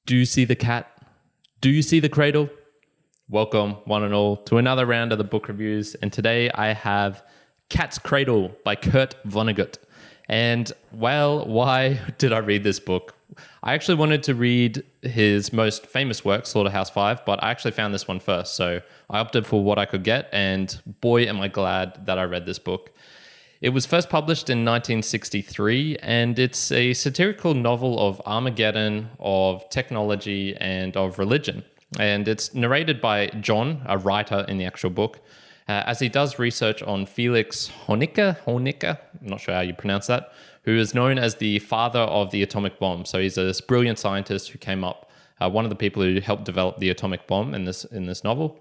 Do you see the cat? Do you see the cradle? Welcome, one and all, to another round of the book reviews. And today I have Cat's Cradle by Kurt Vonnegut. And, well, why did I read this book? I actually wanted to read his most famous work, Slaughterhouse-Five, but I actually found this one first. So I opted for what I could get, and boy, am I glad that I read this book. It was first published in 1963, and it's a satirical novel of Armageddon, of technology, and of religion. And it's narrated by John, a writer in the actual book, as he does research on Felix Hoenikker, I'm not sure how you pronounce that, who is known as the father of the atomic bomb. So he's this brilliant scientist who came up, one of the people who helped develop the atomic bomb in this novel.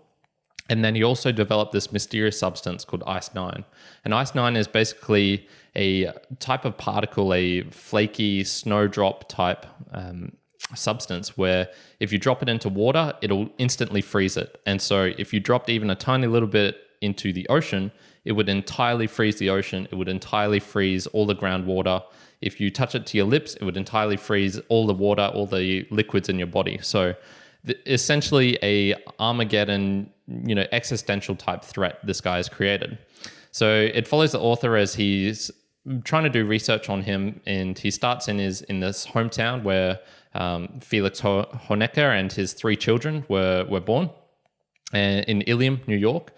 And then he also developed this mysterious substance called Ice-9. And Ice-9 is basically a type of particle, a flaky snowdrop type substance where if you drop it into water, it'll instantly freeze it. And so if you dropped even a tiny little bit into the ocean, it would entirely freeze the ocean. It would entirely freeze all the groundwater. If you touch it to your lips, it would entirely freeze all the water, all the liquids in your body. So essentially a Armageddon, existential type threat this guy has created. So it follows the author as he's trying to do research on him, and he starts in this hometown where Felix Hoenikker and his 3 children were born in Ilium, New York.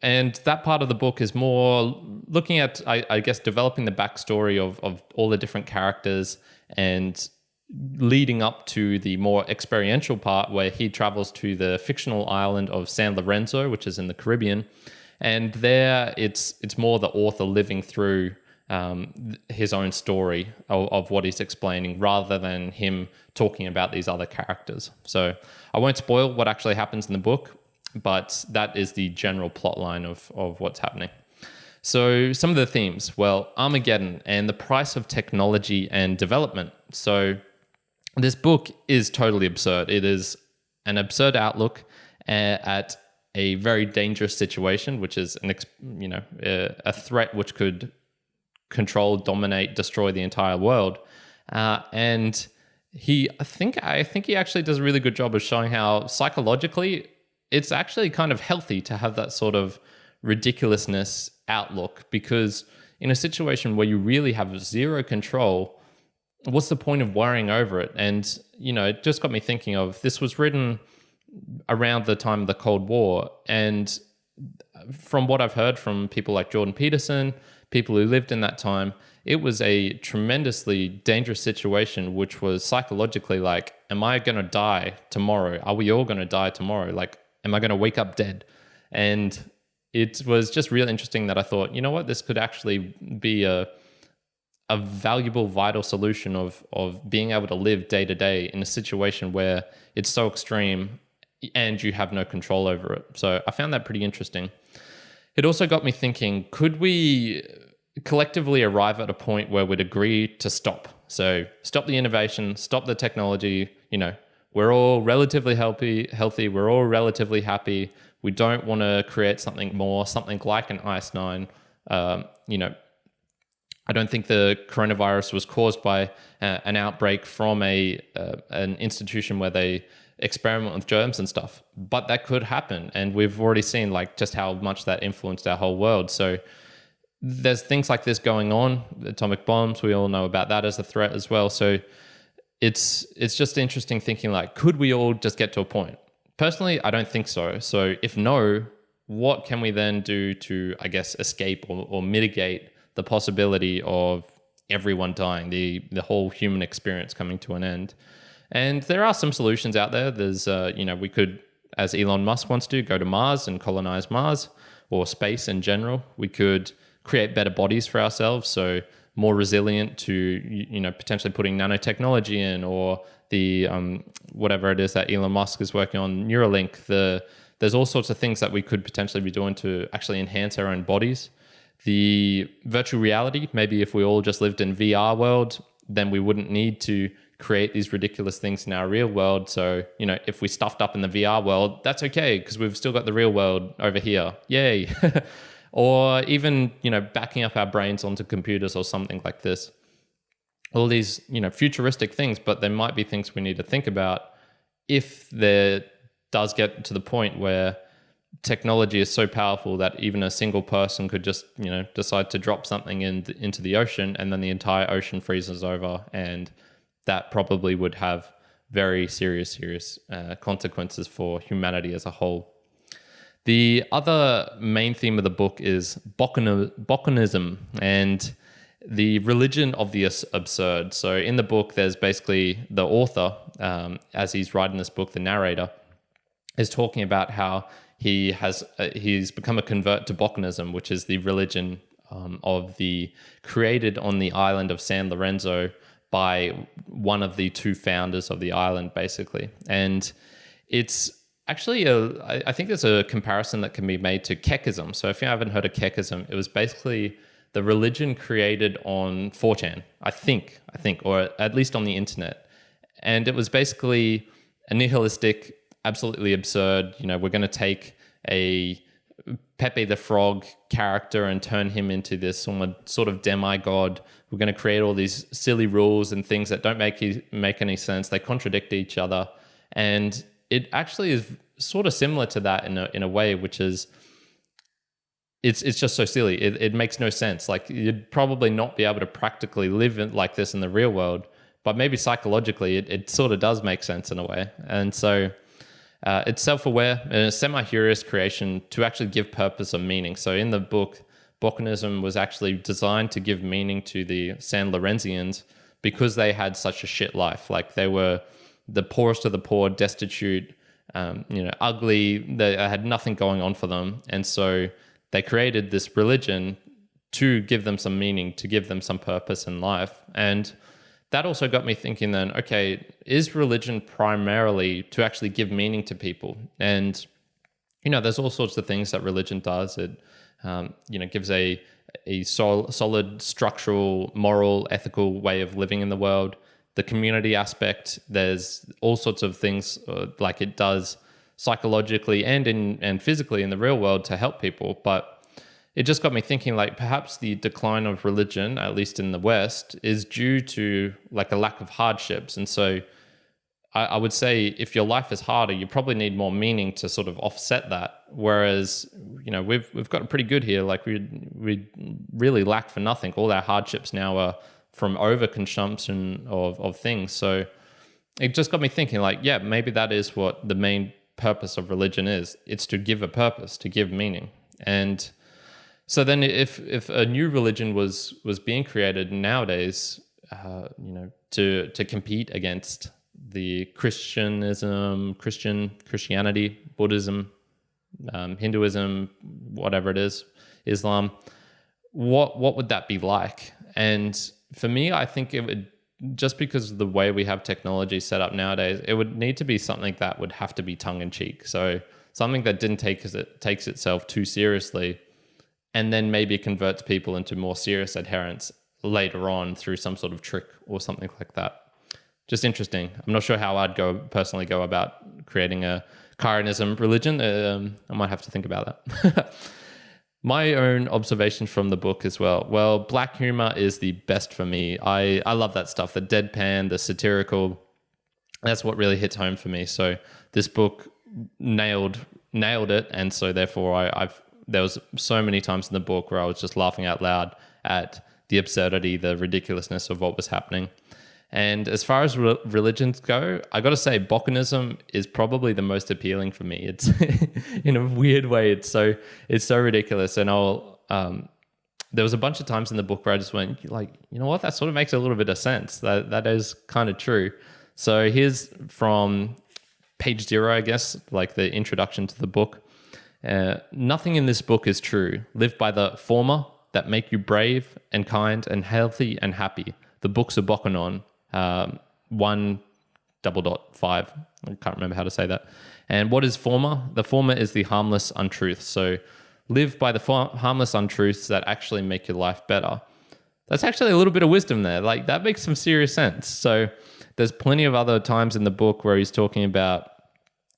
And that part of the book is more looking at, I guess, developing the backstory of all the different characters and leading up to the more experiential part where he travels to the fictional island of San Lorenzo, which is in the Caribbean. And there it's more the author living through his own story of what he's explaining rather than him talking about these other characters. So I won't spoil what actually happens in the book, but that is the general plot line of what's happening. So some of the themes, well, Armageddon and the price of technology and development. So this book is totally absurd. It is an absurd outlook at a very dangerous situation, which is a threat which could control, dominate, destroy the entire world. And I think he actually does a really good job of showing how psychologically it's actually kind of healthy to have that sort of ridiculousness outlook, because in a situation where you really have zero control, what's the point of worrying over it? And, it just got me thinking of, this was written around the time of the Cold War. And from what I've heard from people like Jordan Peterson, people who lived in that time, it was a tremendously dangerous situation, which was psychologically like, am I going to die tomorrow? Are we all going to die tomorrow? Like, am I going to wake up dead? And it was just really interesting that I thought, you know what, this could actually be a valuable, vital solution of being able to live day to day in a situation where it's so extreme and you have no control over it. So I found that pretty interesting. It also got me thinking, could we collectively arrive at a point where we'd agree to stop? So stop the innovation, stop the technology. We're all relatively healthy. We're all relatively happy. We don't want to create something more, something like an Ice-9. I don't think the coronavirus was caused by an outbreak from an institution where they experiment with germs and stuff, but that could happen. And we've already seen just how much that influenced our whole world. So there's things like this going on. Atomic bombs, we all know about that as a threat as well. So it's just interesting thinking could we all just get to a point? Personally, I don't think so. So if no, what can we then do to, I guess, escape or mitigate the possibility of everyone dying, the whole human experience coming to an end? And there are some solutions out there. There's, we could, as Elon Musk wants to, go to Mars and colonize Mars or space in general. We could create better bodies for ourselves, so more resilient to, potentially putting nanotechnology in, or the whatever it is that Elon Musk is working on, Neuralink. There's all sorts of things that we could potentially be doing to actually enhance our own bodies. The virtual reality, maybe if we all just lived in VR world, then we wouldn't need to create these ridiculous things in our real world. So, if we stuffed up in the VR world, that's okay, because we've still got the real world over here. Yay. Or even, backing up our brains onto computers or something like this. All these, futuristic things, but there might be things we need to think about if there does get to the point where technology is so powerful that even a single person could just, decide to drop something into the ocean, and then the entire ocean freezes over, and that probably would have very serious consequences for humanity as a whole. The other main theme of the book is Bokonism and the religion of the absurd. So in the book, there's basically the author, as he's writing this book, the narrator, is talking about how he's become a convert to Bokonism, which is the religion of the created on the island of San Lorenzo by one of the two founders of the island, basically. And it's actually I think there's a comparison that can be made to Kekism. So if you haven't heard of Kekism, it was basically the religion created on 4chan, I think, or at least on the internet. And it was basically a nihilistic, absolutely absurd, we're going to take a Pepe the Frog character and turn him into this sort of demigod. We're going to create all these silly rules and things that don't make any sense. They contradict each other. And it actually is sort of similar to that in a way, which is it's just so silly. It makes no sense. Like, you'd probably not be able to practically live like this in the real world, but maybe psychologically it sort of does make sense in a way. And so it's self-aware and a semi-humorous creation to actually give purpose or meaning. So in the book, Bokonism was actually designed to give meaning to the San Lorenzians because they had such a shit life. Like, they were the poorest of the poor, destitute, ugly. They had nothing going on for them. And so they created this religion to give them some meaning, to give them some purpose in life. And that also got me thinking then, okay, is religion primarily to actually give meaning to people? And, there's all sorts of things that religion does. It, gives a solid, structural, moral, ethical way of living in the world. The community aspect, there's all sorts of things like it does psychologically and physically in the real world to help people. But it just got me thinking, like, perhaps the decline of religion, at least in the West, is due to like a lack of hardships. And so I would say if your life is harder, you probably need more meaning to sort of offset that. Whereas, we've got it pretty good here. Like, we really lack for nothing. All our hardships now are from overconsumption of things. So it just got me thinking, like, yeah, maybe that is what the main purpose of religion is. It's to give a purpose, to give meaning. And so then if a new religion was being created nowadays, to compete against the Christianity, Buddhism, Hinduism, whatever it is, Islam, what would that be like? And for me, I think it would, just because of the way we have technology set up nowadays, it would need to be something that would have to be tongue-in-cheek. So something that didn't takes itself too seriously, and then maybe converts people into more serious adherence later on through some sort of trick or something like that. Just interesting. I'm not sure how I'd personally go about creating a Karanism religion. I might have to think about that. My own observation from the book as well. Well, black humor is the best for me. I love that stuff, the deadpan, the satirical. That's what really hits home for me. So this book nailed it, and so therefore there was so many times in the book where I was just laughing out loud at the absurdity, the ridiculousness of what was happening. And as far as religions go, I got to say Bokonism is probably the most appealing for me. It's in a weird way, it's so ridiculous. And there was a bunch of times in the book where I just went, like, you know what, that sort of makes a little bit of sense. That is kind of true. So here's from page 0, I guess, like the introduction to the book. Nothing in this book is true. Live by the former that make you brave and kind and healthy and happy. The books of Bokonon. 1:5. I can't remember how to say that. And what is former? The former is the harmless untruth. So live by the harmless untruths that actually make your life better. That's actually a little bit of wisdom there. Like, that makes some serious sense. So there's plenty of other times in the book where he's talking about,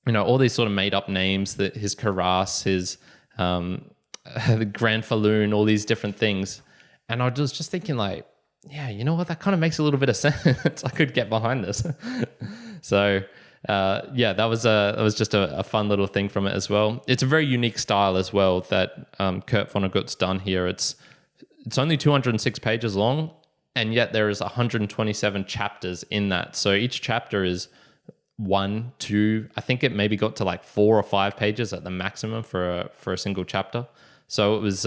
all these sort of made up names, that his Karas, his the Grand Falloon, all these different things. And I was just thinking, like, yeah, you know what? That kind of makes a little bit of sense. I could get behind this. So yeah, that was just a fun little thing from it as well. It's a very unique style as well that Kurt Vonnegut's done here. It's only 206 pages long, and yet there is 127 chapters in that. So each chapter is 1, 2, I think it maybe got to like 4 or 5 pages at the maximum for a single chapter. So it was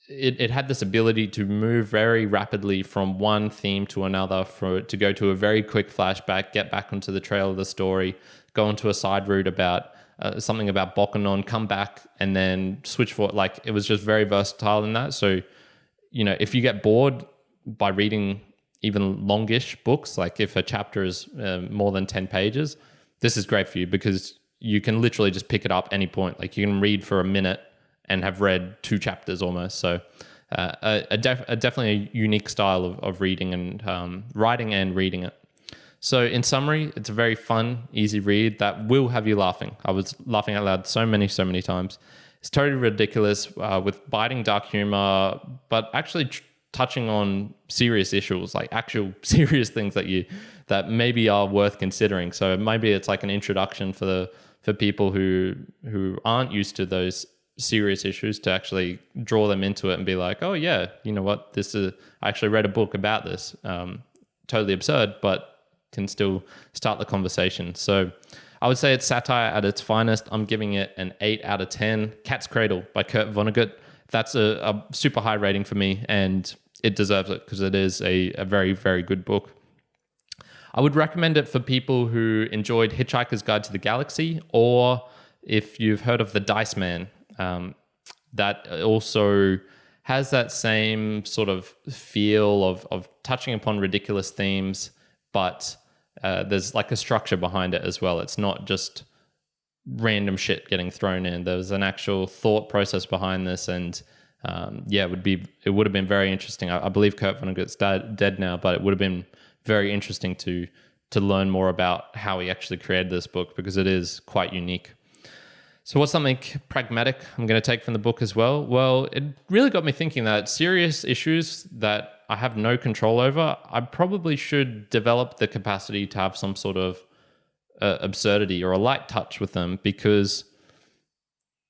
it had this ability to move very rapidly from one theme to another, to go to a very quick flashback, get back onto the trail of the story, go into a side route about something about Bokonon, come back, and then switch for it. Like, it was just very versatile in that. So, you know, if you get bored by reading even longish books, like if a chapter is more than 10 pages, this is great for you because you can literally just pick it up any point. Like, you can read for a minute and have read 2 chapters almost. So definitely a unique style of reading and writing and reading it. So in summary, it's a very fun, easy read that will have you laughing. I was laughing out loud so many times. It's totally ridiculous with biting dark humor, but actually touching on serious issues, like actual serious things that maybe are worth considering. So maybe it's like an introduction for people who aren't used to those serious issues, to actually draw them into it and be like, oh yeah, you know what, I actually read a book about this. Totally absurd, but can still start the conversation. So I would say it's satire at its finest. I'm giving it an 8 out of 10. Cat's Cradle by Kurt Vonnegut. That's a super high rating for me, and it deserves it because it is a very, very good book. I would recommend it for people who enjoyed Hitchhiker's Guide to the Galaxy, or if you've heard of the Diceman. That also has that same sort of feel of touching upon ridiculous themes, but there's like a structure behind it as well. It's not just random shit getting thrown in. There's an actual thought process behind this, and it would have been very interesting. I believe Kurt Vonnegut's dead now, but it would have been very interesting to learn more about how he actually created this book, because it is quite unique. So what's something pragmatic I'm going to take from the book as well? Well, it really got me thinking that serious issues that I have no control over, I probably should develop the capacity to have some sort of absurdity or a light touch with them, because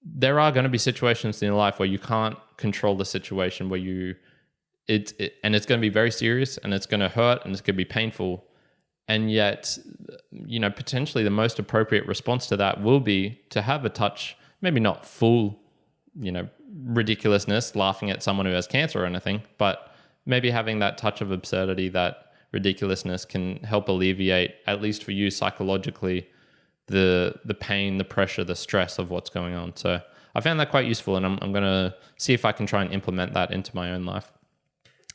there are going to be situations in your life where you can't control the situation, where and it's going to be very serious, and it's going to hurt, and it's going to be painful. And yet, you know, potentially the most appropriate response to that will be to have a touch, maybe not full, you know, ridiculousness, laughing at someone who has cancer or anything, but maybe having that touch of absurdity, that ridiculousness, can help alleviate, at least for you psychologically, the pain, the pressure, the stress of what's going on. So I found that quite useful, and I'm going to see if I can try and implement that into my own life.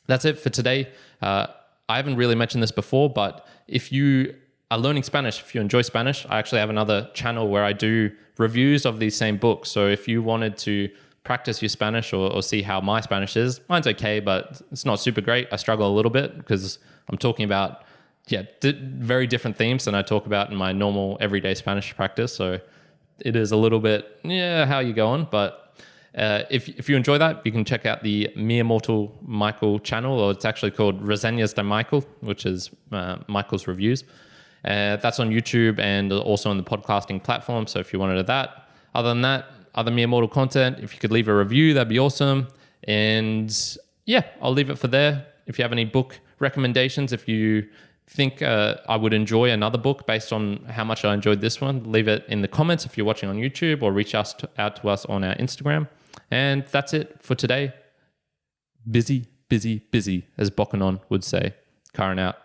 That's it for today. I haven't really mentioned this before, but if you are learning Spanish, if you enjoy Spanish, I actually have another channel where I do reviews of these same books. So if you wanted to practice your Spanish or see how my Spanish is, mine's okay, but it's not super great. I struggle a little bit because I'm talking about very different themes than I talk about in my normal everyday Spanish practice. So it is a little bit, how you go on, but if you enjoy that, you can check out the Mere Mortal Michael channel, or it's actually called Reseñas de Michael, which is Michael's reviews. That's on YouTube and also on the podcasting platform. So if you wanted to that, other than that, other Mere Mortal content, if you could leave a review, that'd be awesome. And I'll leave it for there. If you have any book recommendations, if you think I would enjoy another book based on how much I enjoyed this one, leave it in the comments if you're watching on YouTube, or reach out to us on our Instagram. And that's it for today. Busy, busy, busy, as Bokonon would say. Karen out.